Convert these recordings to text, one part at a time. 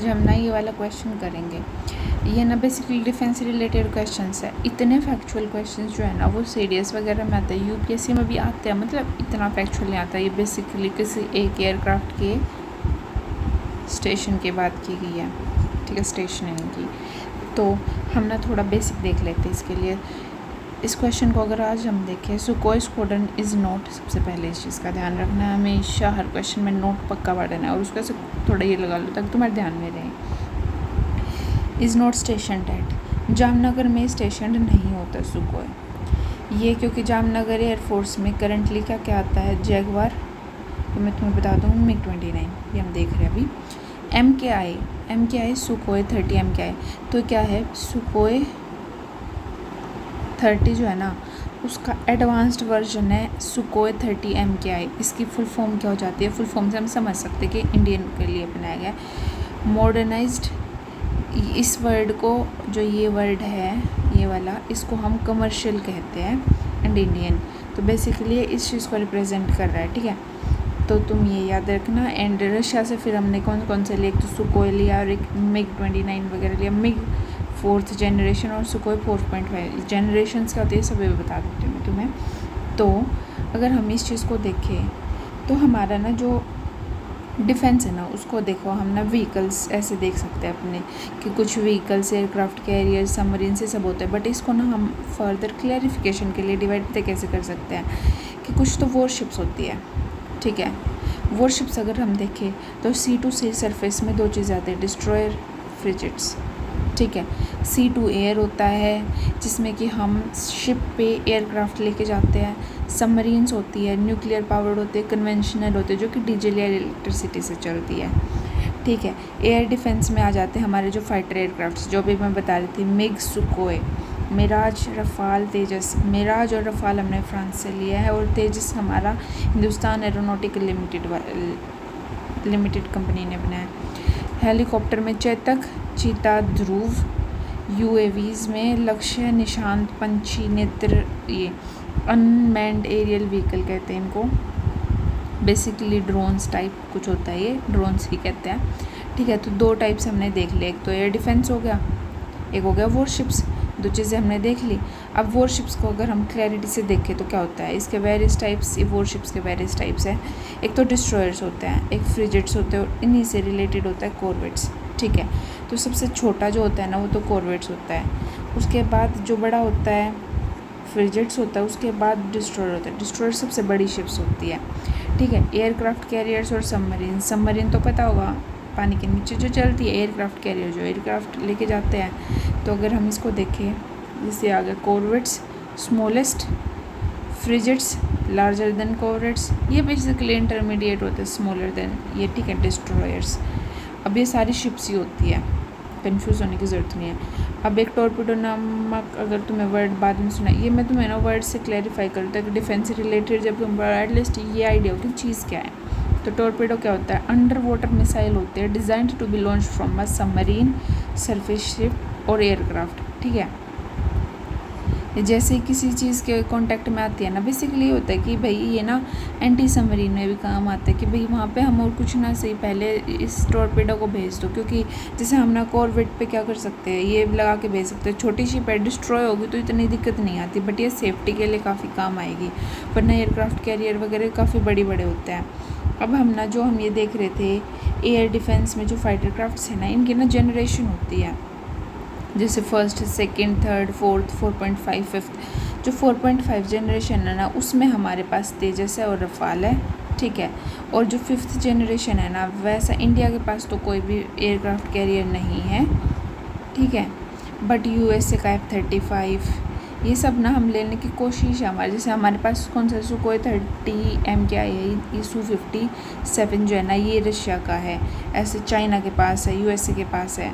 आज हम ना ये वाला क्वेश्चन करेंगे। ये ना बेसिकली डिफेंस रिलेटेड क्वेश्चंस है। इतने फैक्चुअल क्वेश्चंस जो है ना वो सीडीएस वगैरह में आते हैं, यूपीएससी में भी आते हैं, मतलब इतना फैक्चुअल नहीं आता। ये बेसिकली किसी एक एयरक्राफ्ट के स्टेशन की बात की गई है, ठीक है, स्टेशनिंग की। तो हम ना थोड़ा बेसिक देख लेते हैं इसके लिए। इस क्वेश्चन को अगर आज हम देखें, सुकोई स्क्वाड्रन इज़ नॉट, सबसे पहले इस चीज़ का ध्यान रखना है, हमेशा हर क्वेश्चन में नोट पक्का पढ़ना है और उसका से थोड़ा ये लगा लो ताकि तुम्हारे ध्यान में रहे। Is not station at, Jamnagar में स्टेशन नहीं होता सुकोई। ये क्योंकि जामनगर एयरफोर्स में करंटली क्या आता है, जैगवार, तो मैं तुम्हें बता दूँ MiG-29, ये हम देख रहे हैं अभी। MKI सुकोई 30 MKI, तो क्या है सुकोई 30 जो है ना उसका एडवांस्ड वर्जन है सुकोई 30 MKI। इसकी फुल फॉर्म क्या हो जाती है, फुल फॉर्म से हम समझ सकते हैं कि इंडियन के लिए बनाया गया मॉडर्नाइज्ड। इस वर्ड को, जो ये वर्ड है ये वाला, इसको हम कमर्शियल कहते हैं एंड इंडियन। तो बेसिकली इस चीज़ को रिप्रेजेंट कर रहा है, ठीक है। तो तुम ये याद रखना। एंड रशिया से फिर हमने कौन कौन से लिए, एक तो सुकोई लिया और एक MiG-29 वगैरह लिया। MiG 4th जनरेशन और सुकोई 4.5 जनरेशन्स क्या होती है, सभी बता देती हूँ मैं तुम्हें। तो अगर हम इस चीज़ को देखें तो हमारा ना जो डिफेंस है ना उसको देखो, हम ना व्हीकल्स ऐसे देख सकते हैं अपने कि कुछ व्हीकल्स एयरक्राफ्ट कैरियर सबमरीन से सब होते हैं। बट इसको ना हम फर्दर क्लैरिफिकेशन के लिए डिवाइड कैसे कर सकते हैं कि कुछ तो वॉरशिप्स होती है, ठीक है। वॉरशिप्स अगर हम देखें तो सी टू सी सरफेस में दो चीज़ें आती है, डिस्ट्रॉयर, फ्रिगेट्स, ठीक है। सी टू एयर होता है जिसमें कि हम शिप पे एयरक्राफ्ट लेके जाते हैं। सबमरीन्स होती है, न्यूक्लियर पावर्ड होते हैं, कन्वेंशनल होते हैं जो कि डीजल या इलेक्ट्रिसिटी से चलती है, ठीक है। एयर डिफेंस में आ जाते हैं हमारे जो फाइटर एयरक्राफ्ट, जो भी मैं बता रही थी, मिग, सुकोई, मिराज, रफ़ाल, तेजस। मिराज और रफ़ाल हमने फ्रांस से लिया है और तेजस हमारा हिंदुस्तान एरोनॉटिकल लिमिटेड कंपनी ने बनाया। हेलीकॉप्टर में चेतक, चीता, ध्रुव। यूएवीज़ में लक्ष्य, निशांत, पंछी, नेत्र। ये अनमैन्ड एरियल व्हीकल कहते हैं इनको, बेसिकली ड्रोन्स टाइप कुछ होता है, ये ड्रोन्स ही कहते हैं, ठीक है। तो दो टाइप्स हमने देख लिए, एक तो एयर डिफेंस हो गया, एक हो गया वॉरशिप्स। दो चीज़ें हमने देख ली। अब वॉरशिप्स को अगर हम क्लैरिटी से देखें तो क्या होता है, इसके वेरियस टाइप्स, ये वॉरशिप्स के वेरियस टाइप्स हैं। एक तो डिस्ट्रॉयर्स होते हैं, एक फ्रिगेट्स होते हैं और इन्हीं से रिलेटेड होता है कॉर्वेट्स, ठीक है। तो सबसे छोटा जो होता है ना वो तो कॉर्वेट्स होता है। उसके बाद जो बड़ा होता है फ्रिगेट्स होता है, उसके बाद डिस्ट्रॉयर होता है। डिस्ट्रॉयर सबसे बड़ी शिप्स होती है, ठीक है। एयरक्राफ्ट कैरियर्स और सबमरीन, सबमरीन तो पता होगा पानी के नीचे जो चलती है, एयरक्राफ्ट कैरियर जो एयरक्राफ्ट लेके जाते हैं। तो अगर हम इसको देखें, जैसे आ गया corvettes, smallest, frigates larger than corvettes, ये बेसिकली इंटरमीडिएट होते हैं, स्मॉलर देन ये, ठीक है, डिस्ट्रॉयर्स। अब ये सारी शिप्स ही होती है, कंफ्यूज होने की ज़रूरत नहीं है। अब एक टॉर्पीडो नामक, अगर तुम्हें वर्ड बाद में सुना, ये मैं तुम्हें ना वर्ड से क्लैरिफाई करता है कि डिफेंस से रिलेटेड जब तुम एटलीस्ट ये आइडिया हो कि चीज़ क्या है। तो टॉर्पीडो क्या होता है, अंडर वाटर मिसाइल होते हैं designed to be launch from a submarine, surface ship और एयरक्राफ्ट, ठीक है। जैसे किसी चीज़ के कांटेक्ट में आती है ना, बेसिकली ये होता है कि भाई ये ना एंटी सबमरीन में भी काम आता है कि भाई वहाँ पे हम और कुछ ना सही पहले इस टॉर्पेडो को भेज दो, क्योंकि जैसे हम ना कॉर्वेट पे क्या कर सकते हैं, ये लगा के भेज सकते हैं। छोटी शिप है, डिस्ट्रॉय होगी तो इतनी दिक्कत नहीं आती, बट ये सेफ्टी के लिए काफ़ी काम आएगी, वरना एयरक्राफ्ट कैरियर वगैरह काफ़ी बड़े बड़े होते हैं। अब हम ना जो हम ये देख रहे थे एयर डिफेंस में जो फाइटर क्राफ्ट्स है ना, इनकी ना जनरेशन होती है, जैसे first, second, third, fourth, 4.5, fifth. जो 4.5 जनरेशन है ना उसमें हमारे पास तेजस है और रफ़ाल है, ठीक है। और जो 5th जनरेशन है ना, वैसा इंडिया के पास तो कोई भी एयरक्राफ्ट कैरियर नहीं है, ठीक है। बट यूएसए का F-35, ये सब ना हम लेने की कोशिश है हमारी। जैसे हमारे पास कौन सा सुकोई 30 MKI है, ये Su-57 जो है ना ये रशिया का है, ऐसे चाइना के पास है, यूएसए के पास है।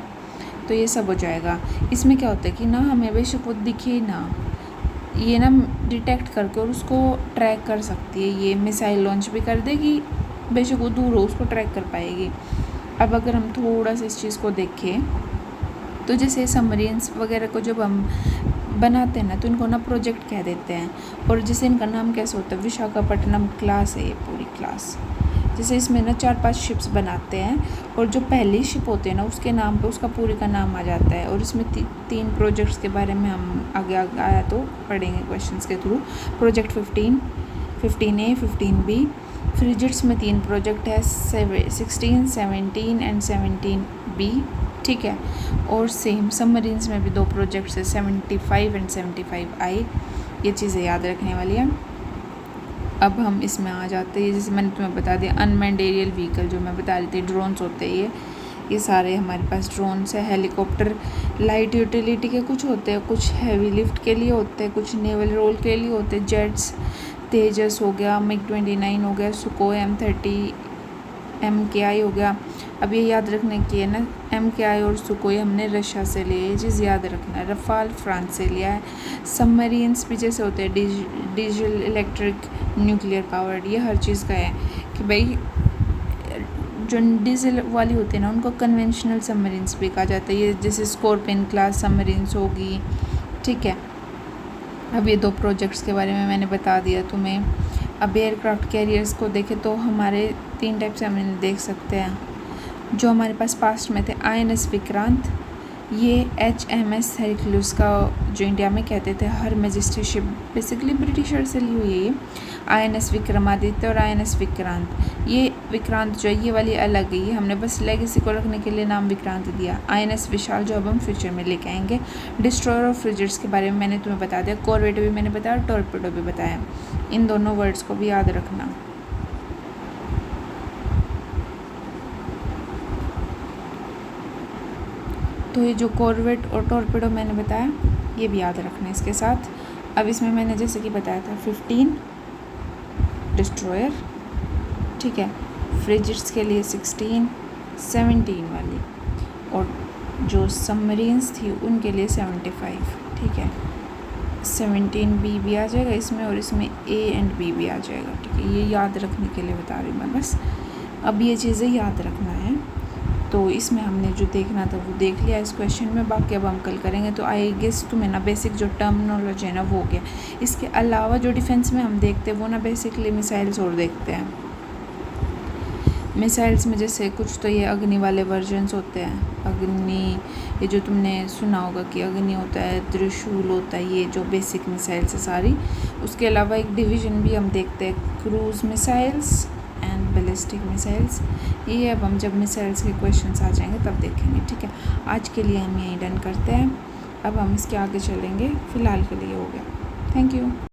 तो ये सब हो जाएगा। इसमें क्या होता है कि ना हमें बेशक वो दिखे ना, ये ना डिटेक्ट करके और उसको ट्रैक कर सकती है, ये मिसाइल लॉन्च भी कर देगी, बेशक वो दूर हो उसको ट्रैक कर पाएगी। अब अगर हम थोड़ा सा इस चीज़ को देखें तो जैसे सबमरीन्स वगैरह को जब हम बनाते हैं ना तो इनको ना प्रोजेक्ट कह देते हैं, और जैसे इनका नाम कैसे होता है, विशाखापट्टनम क्लास है ये पूरी क्लास। जैसे इसमें ना 4-5 शिप्स बनाते हैं और जो पहली शिप होती है ना उसके नाम पे उसका पूरे का नाम आ जाता है। और इसमें 3 प्रोजेक्ट्स के बारे में हम आगे आया तो पढ़ेंगे क्वेश्चंस के थ्रू। Project 15, 15A, 15B। फ्रिजिड्स में 3 प्रोजेक्ट है, 16, 17 एंड 17B, ठीक है। और सेम सबमरीन्स में भी 2 प्रोजेक्ट्स है, 75 एंड 75I। ये चीज़ें याद रखने वाली है। अब हम इसमें आ जाते हैं, जैसे मैंने तुम्हें बता दिया अनमैन्ड एरियल व्हीकल जो मैं बता रही थी, ड्रोन्स होते हैं ये सारे हमारे पास ड्रोन्स है। हेलीकॉप्टर लाइट यूटिलिटी के कुछ होते हैं, कुछ हैवी लिफ्ट के लिए होते हैं, कुछ नेवल रोल के लिए होते हैं। जेट्स तेजस हो गया, MiG-29 हो गया, सुकोई M30 MKI हो गया। अब ये याद रखने की है ना, MKI और सुकोई हमने रशिया से लिए, ये चीज़ याद रखना है। रफाल फ्रांस से लिया है। सबमरीन्स भी जैसे होते हैं डीजल, इलेक्ट्रिक, न्यूक्लियर पावर्ड, ये हर चीज़ का है कि भाई जो डीजल वाली होती है ना उनको कन्वेंशनल सबमरीन्स भी कहा जाता है। ये जैसे स्कॉर्पियन क्लास सबमरीन्स होगी, ठीक है। अब ये 2 प्रोजेक्ट्स के बारे में मैंने बता दिया तुम्हें। अब एयरक्राफ्ट कैरियर्स को देखें तो हमारे 3 टाइप से हम देख सकते हैं। जो हमारे पास पास्ट में थे, INS विक्रांत, ये HMS हेरक्यूलिस का जो इंडिया में कहते थे हर मैजेस्टी शिप, बेसिकली ब्रिटिशर से ली हुई है। INS विक्रमादित्य और INS विक्रांत। ये विक्रांत जो है ये वाली अलग है, ये हमने बस लेगेसी को रखने के लिए नाम विक्रांत दिया। INS विशाल जो अब हम फ्यूचर में लेके आएंगे। डिस्ट्रॉयर और फ्रिजिड्स के बारे में मैंने तुम्हें बता दिया, कॉर्वेट भी मैंने बताया और टॉर्पेडो भी बताया। इन दोनों वर्ड्स को भी याद रखना। तो ये जो कॉर्वेट और टॉर्पेडो मैंने बताया ये भी याद रखना इसके साथ। अब इसमें मैंने जैसे कि बताया था 15 डिस्ट्रॉयर, ठीक है। फ्रिजिड्स के लिए 16, 17 वाली, और जो सबमरीन्स थी उनके लिए 75, ठीक है। 17B भी आ जाएगा इसमें और इसमें A एंड B भी आ जाएगा, ठीक है। ये याद रखने के लिए बता रही हूँ मैं बस। अब ये चीज़ें याद रखना है। तो इसमें हमने जो देखना था वो देख लिया इस क्वेश्चन में, बाकी अब हम कल करेंगे। तो आई गेस तुम्हें ना बेसिक जो टर्मिनोलॉजी है ना वो हो गया। इसके अलावा जो डिफेंस में हम देखते हैं वो ना बेसिकली मिसाइल्स और देखते हैं। मिसाइल्स में जैसे कुछ तो ये अग्नि वाले वर्जन्स होते हैं। अग्नि, ये जो तुमने सुना होगा कि अग्नि होता है, त्रिशूल होता है, ये जो बेसिक मिसाइल्स है सारी। उसके अलावा एक डिवीज़न भी हम देखते हैं, cruise missiles and ballistic missiles. ये अब हम जब मिसाइल्स के क्वेश्चंस आ जाएंगे तब देखेंगे, ठीक है। आज के लिए हम यहीं डन करते हैं, अब हम इसके आगे चलेंगे। फ़िलहाल के लिए हो गया। Thank you.